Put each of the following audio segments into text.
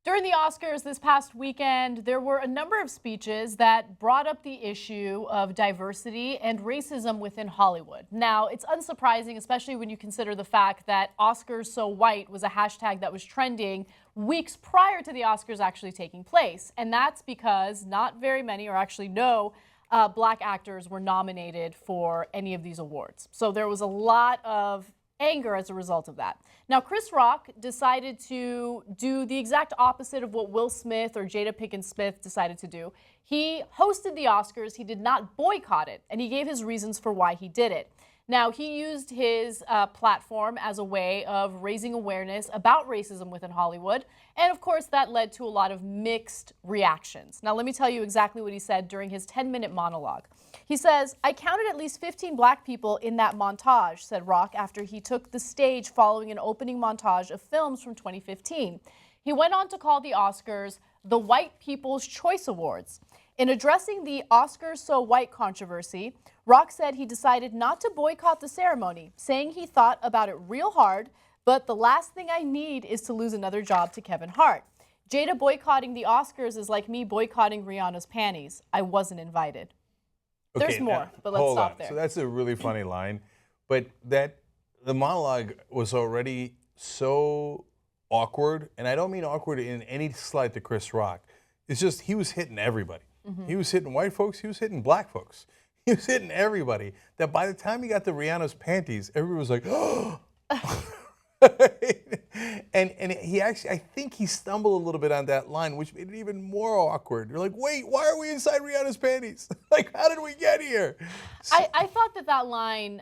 During the Oscars this past weekend, there were a number of speeches that brought up the issue of diversity and racism within Hollywood. Now, it's unsurprising, especially when you consider the fact that Oscars So White was a hashtag that was trending weeks prior to the Oscars actually taking place. And that's because not very many, or actually no, black actors were nominated for any of these awards. So there was a lot of anger as a result of that. Now, Chris Rock decided to do the exact opposite of what Will Smith or Jada Pinkett Smith decided to do. He hosted the Oscars. He did not boycott it, and he gave his reasons for why he did it. Now, he used his platform as a way of raising awareness about racism within Hollywood, and of course, that led to a lot of mixed reactions. Now, let me tell you exactly what he said during his 10-minute monologue. He says, "I counted at least 15 black people in that montage," said Rock after he took the stage following an opening montage of films from 2015. He went on to call the Oscars the White People's Choice Awards. In addressing the Oscars So White controversy, Rock said he decided not to boycott the ceremony, saying he thought about it real hard, but the last thing I need is to lose another job to Kevin Hart. Jada boycotting the Oscars is like me boycotting Rihanna's panties. I wasn't invited. Okay, There's more, but let's stop there. So that's a really funny line, but the monologue was already so awkward, and I don't mean awkward in any slight to Chris Rock. It's just he was hitting everybody. He was hitting white folks, he was hitting black folks. He was hitting everybody. That by the time he got to Rihanna's panties, everybody was like, oh. And he actually, I think he stumbled a little bit on that line, which made it even more awkward. You're like, wait, why are we inside Rihanna's panties? Like, how did we get here? I thought that line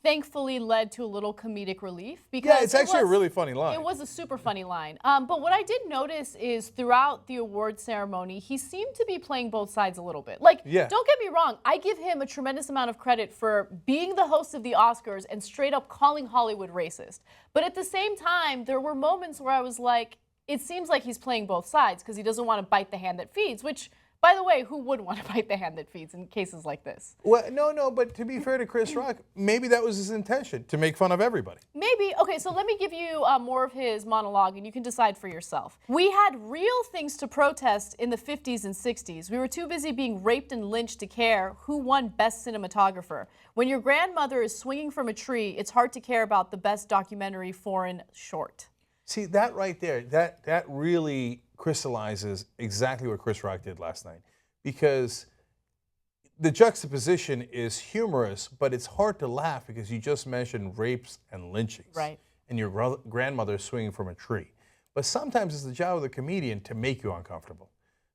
thankfully led to a little comedic relief. Because it's actually a really funny line. It was a super funny line. But what I did notice is throughout the award ceremony, he seemed to be playing both sides a little bit. Like, don't get me wrong, I give him a tremendous amount of credit for being the host of the Oscars and straight up calling Hollywood racist. But at the same time, there were moments where I was like, it seems like he's playing both sides because he doesn't want to bite the hand that feeds, which, by the way, who would want to bite the hand that feeds in cases like this? Well, no, but to be fair to Chris Rock, maybe that was his intention, to make fun of everybody. Maybe. Okay, so let me give you more of his monologue, and you can decide for yourself. We had real things to protest in the 50s and 60s. We were too busy being raped and lynched to care who won Best Cinematographer. When your grandmother is swinging from a tree, it's hard to care about the best documentary foreign short. See, that right there, that really crystallizes exactly what Chris Rock did last night, because the juxtaposition is humorous, but it's hard to laugh because you just mentioned rapes and lynchings, right? And your grandmother swinging from a tree. But sometimes it's the job of the comedian to make you uncomfortable.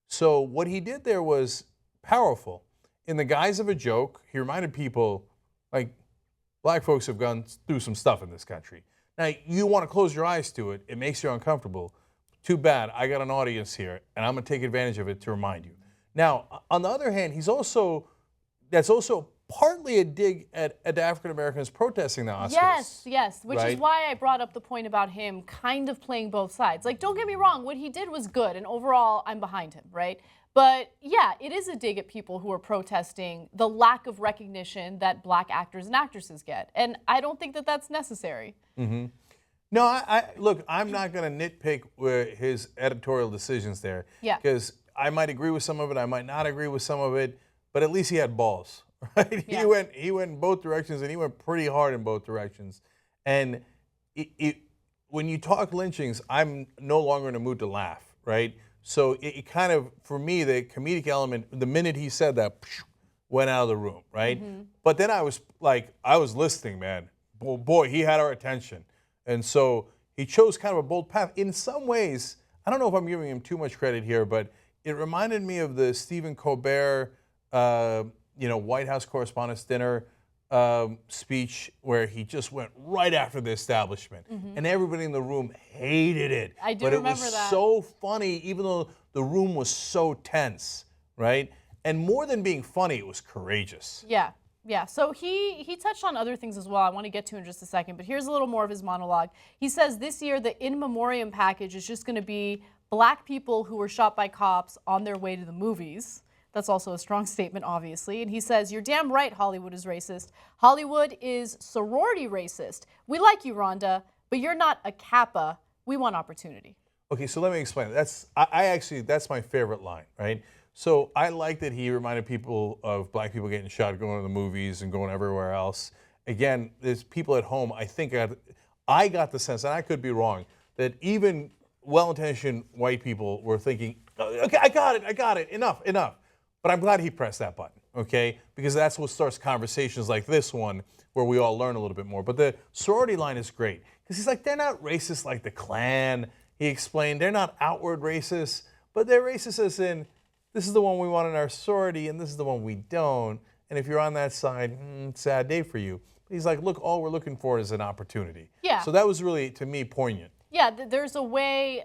So what he did there was powerful. In the guise of a joke, he reminded people, like, black folks have gone through some stuff in this country. Now, you want to close your eyes to it, it makes you uncomfortable. Too bad, I got an audience here, and I'm going to take advantage of it to remind you. Now, on the other hand, that's also partly a dig at African Americans protesting the Oscars. Yes, which is why I brought up the point about him kind of playing both sides. Like, don't get me wrong, what he did was good, and overall, I'm behind him, right? But yeah, it is a dig at people who are protesting the lack of recognition that black actors and actresses get, and I don't think that that's necessary. Mm-hmm. No, look, I'm not going to nitpick his editorial decisions there. Yeah. Because I might agree with some of it, I might not agree with some of it, but at least he had balls, right? Yeah. He went in both directions, and he went pretty hard in both directions. And when you talk lynchings, I'm no longer in a mood to laugh, right? So it kind of, for me, the comedic element, the minute he said that, went out of the room, right? Mm-hmm. But then I was listening, man. Boy, he had our attention. And so he chose kind of a bold path. In some ways, I don't know if I'm giving him too much credit here, but it reminded me of the Stephen Colbert, White House Correspondents' Dinner speech where he just went right after the establishment. Mm-hmm. And everybody in the room hated it. I do remember that. But it was so funny, even though the room was so tense, right? And more than being funny, it was courageous. Yeah, so he touched on other things as well I want to get to in just a second, but here's a little more of his monologue. He says this year the in memoriam package is just going to be black people who were shot by cops on their way to the movies. That's also a strong statement, obviously. And he says, you're damn right Hollywood is racist. Hollywood is sorority racist. We like you, Rhonda, but you're not a Kappa. We want opportunity. Okay, so let me explain. I actually that's my favorite line, right? So I like that he reminded people of black people getting shot, going to the movies and going everywhere else. Again, there's people at home. I got the sense, and I could be wrong, that even well-intentioned white people were thinking, okay, I got it, enough. But I'm glad he pressed that button, okay? Because that's what starts conversations like this one where we all learn a little bit more. But the sorority line is great because he's like, they're not racist like the Klan. He explained they're not outward racist, but they're racist as in, this is the one we want in our sorority and this is the one we don't. And if you're on that side, sad day for you. But he's like, look, all we're looking for is an opportunity. Yeah. So that was really, to me, poignant. Yeah, there's a way,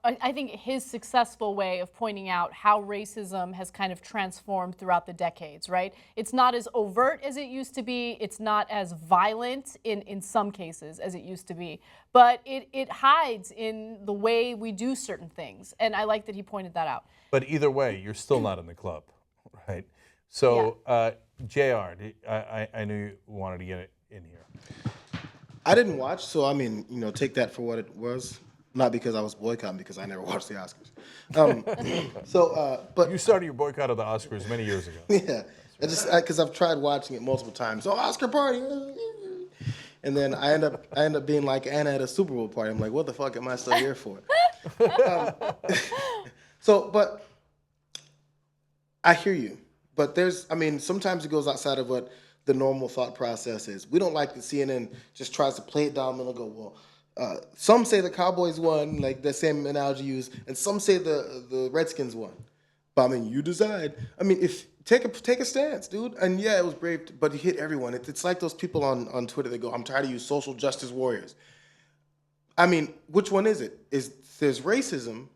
I think his successful way of pointing out how racism has kind of transformed throughout the decades, right? It's not as overt as it used to be. It's not as violent in some cases as it used to be. But it hides in the way we do certain things. And I like that he pointed that out. But either way, you're still not in the club, right? So, JR, I knew you wanted to get it in here. I didn't watch, so I mean, take that for what it was. Not because I was boycotting, because I never watched the Oscars. But You started your boycott of the Oscars many years ago. yeah, because I've tried watching it multiple times. So Oscar party, and then I end up being like Anna at a Super Bowl party. I'm like, what the fuck am I still here for? But I hear you. But sometimes it goes outside of what the normal thought process is. We don't like that CNN just tries to play it down and go, well, some say the Cowboys won, like the same analogy used, and some say the Redskins won. But I mean, you decide. I mean, if take a stance, dude. And yeah, it was brave, but it hit everyone. It's like those people on Twitter that go, I'm tired of you social justice warriors. I mean, which one is it? There's racism,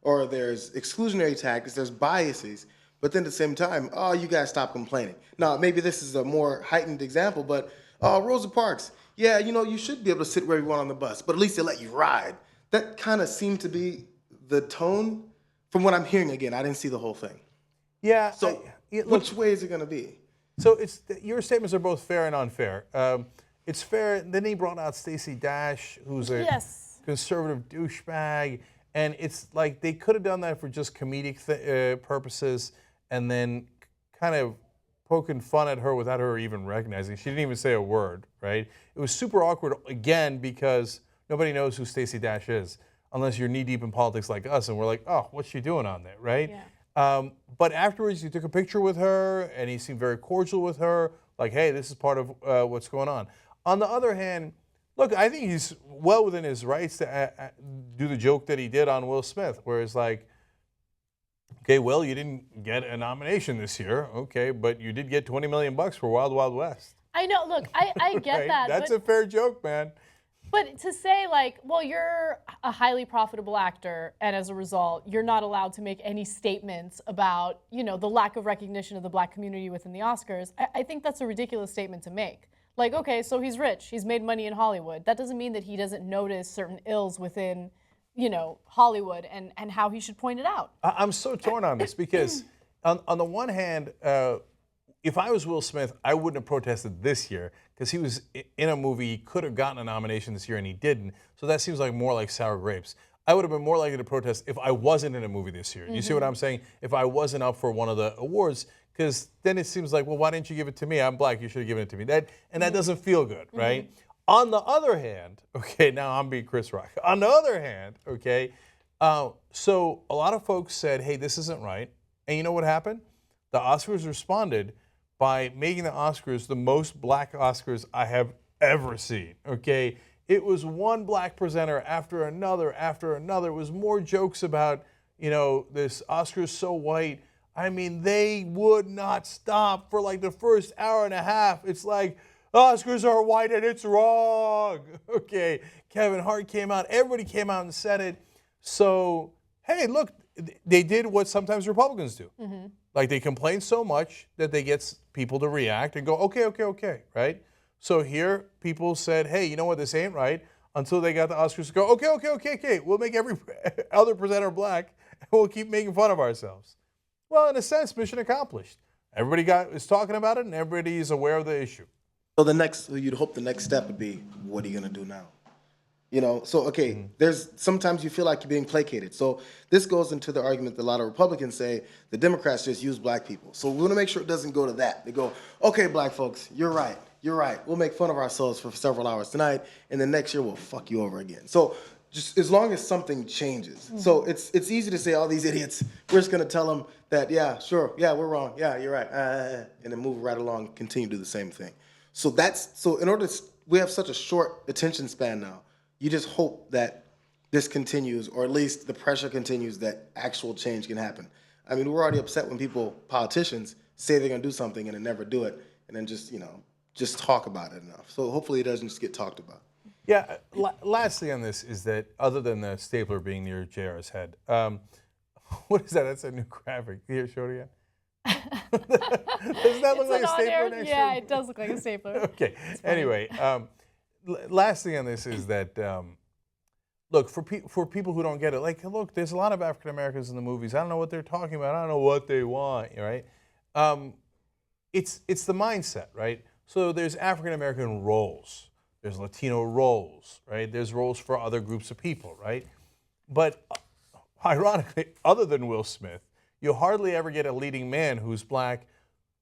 or there's exclusionary tactics, there's biases, but then at the same time, oh, you guys stop complaining. Now, maybe this is a more heightened example, but Rosa Parks, yeah, you should be able to sit where you want on the bus, but at least they let you ride. That kind of seemed to be the tone from what I'm hearing. Again, I didn't see the whole thing. Yeah. So which way is it going to be? So your statements are both fair and unfair. It's fair. Then he brought out Stacey Dash, who's a conservative douchebag, and it's like they could have done that for just comedic purposes, and then kind of poking fun at her without her even recognizing. She didn't even say a word, right? It was super awkward, again, because nobody knows who Stacey Dash is, unless you're knee-deep in politics like us, and we're like, oh, what's she doing on there, right? Yeah. But afterwards, he took a picture with her, and he seemed very cordial with her, like, hey, this is part of what's going on. On the other hand, look, I think he's well within his rights to do the joke that he did on Will Smith, where it's like, okay, Will, you didn't get a nomination this year, okay, but you did get $20 million for Wild Wild West. I know, look, I get right? that. That's a fair joke, man. But to say like, well, you're a highly profitable actor, and as a result, you're not allowed to make any statements about, the lack of recognition of the black community within the Oscars, I think that's a ridiculous statement to make. Like, okay, so he's rich, he's made money in Hollywood. That doesn't mean that he doesn't notice certain ills within, Hollywood and how he should point it out. I'm so torn on this because on the one hand, if I was Will Smith, I wouldn't have protested this year because he was in a movie, he could have gotten a nomination this year and he didn't. So that seems like more like sour grapes. I would have been more likely to protest if I wasn't in a movie this year. You see what I'm saying? If I wasn't up for one of the awards, because then it seems like, well, why didn't you give it to me? I'm black, you should have given it to me. That doesn't feel good, right? On the other hand, okay, now I'm being Chris Rock. On the other hand, okay, so a lot of folks said, hey, this isn't right. And you know what happened? The Oscars responded by making the Oscars the most black Oscars I have ever seen, okay? It was one black presenter after another. It was more jokes about, this Oscars so white. I mean, they would not stop for like the first hour and a half. It's like, Oscars are white and it's wrong. Okay, Kevin Hart came out. Everybody came out and said it. So, hey, look, they did what sometimes Republicans do. Like they complain so much that they get people to react and go, okay, right? So here, people said, hey, you know what, this ain't right, until they got the Oscars to go, okay, we'll make every other presenter black, and we'll keep making fun of ourselves. Well, in a sense, mission accomplished. Everybody is talking about it, and everybody is aware of the issue. So you'd hope the next step would be, what are you going to do now? You know, so okay, there's sometimes you feel like you're being placated. So this goes into the argument that a lot of Republicans say the Democrats just use black people. So we want to make sure it doesn't go to that. They go, okay, black folks, you're right. You're right. We'll make fun of ourselves for several hours tonight, and then next year we'll fuck you over again. So just as long as something changes. So it's easy to say, all these idiots, we're just going to tell them that, yeah, sure, yeah, we're wrong. Yeah, you're right. And then move right along, continue to do the same thing. So in order to, we have such a short attention span now. You just hope that this continues, or at least the pressure continues that actual change can happen. I mean, we're already upset when politicians say they're going to do something and then never do it, and then just talk about it enough. So hopefully it doesn't just get talked about. Yeah, lastly on this is that other than the stapler being near JR's head, what is that? That's a new graphic. Here, show it again. Doesn't that look like a stapler next to Yeah, it? it does look like a stapler. Okay, anyway. Last thing on this is that, look, for people who don't get it, like, look, there's a lot of African Americans in the movies. I don't know what they're talking about. I don't know what they want, right? It's the mindset, right? So there's African American roles. There's Latino roles, right? There's roles for other groups of people, right? But ironically, other than Will Smith, you hardly ever get a leading man who's black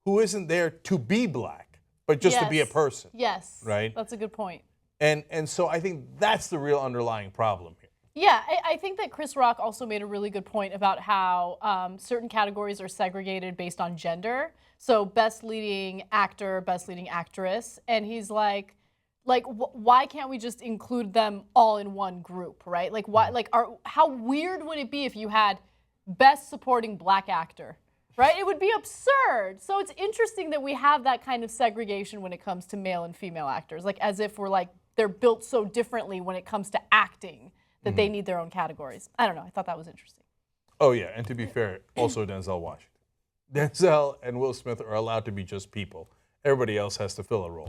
who isn't there to be black, but just to be a person. Yes. Right? That's a good point. And so I think that's the real underlying problem here. Yeah, I think that Chris Rock also made a really good point about how certain categories are segregated based on gender. So best leading actor, best leading actress, and he's like, why can't we just include them all in one group, right? Like, why? Like, how weird would it be if you had best supporting black actor, right? It would be absurd. So it's interesting that we have that kind of segregation when it comes to male and female actors, like as if we're like they're built so differently when it comes to acting that they need their own categories. I don't know. I thought that was interesting. Oh yeah, and to be fair, also Denzel Washington. Denzel and Will Smith are allowed to be just people. Everybody else has to fill a role.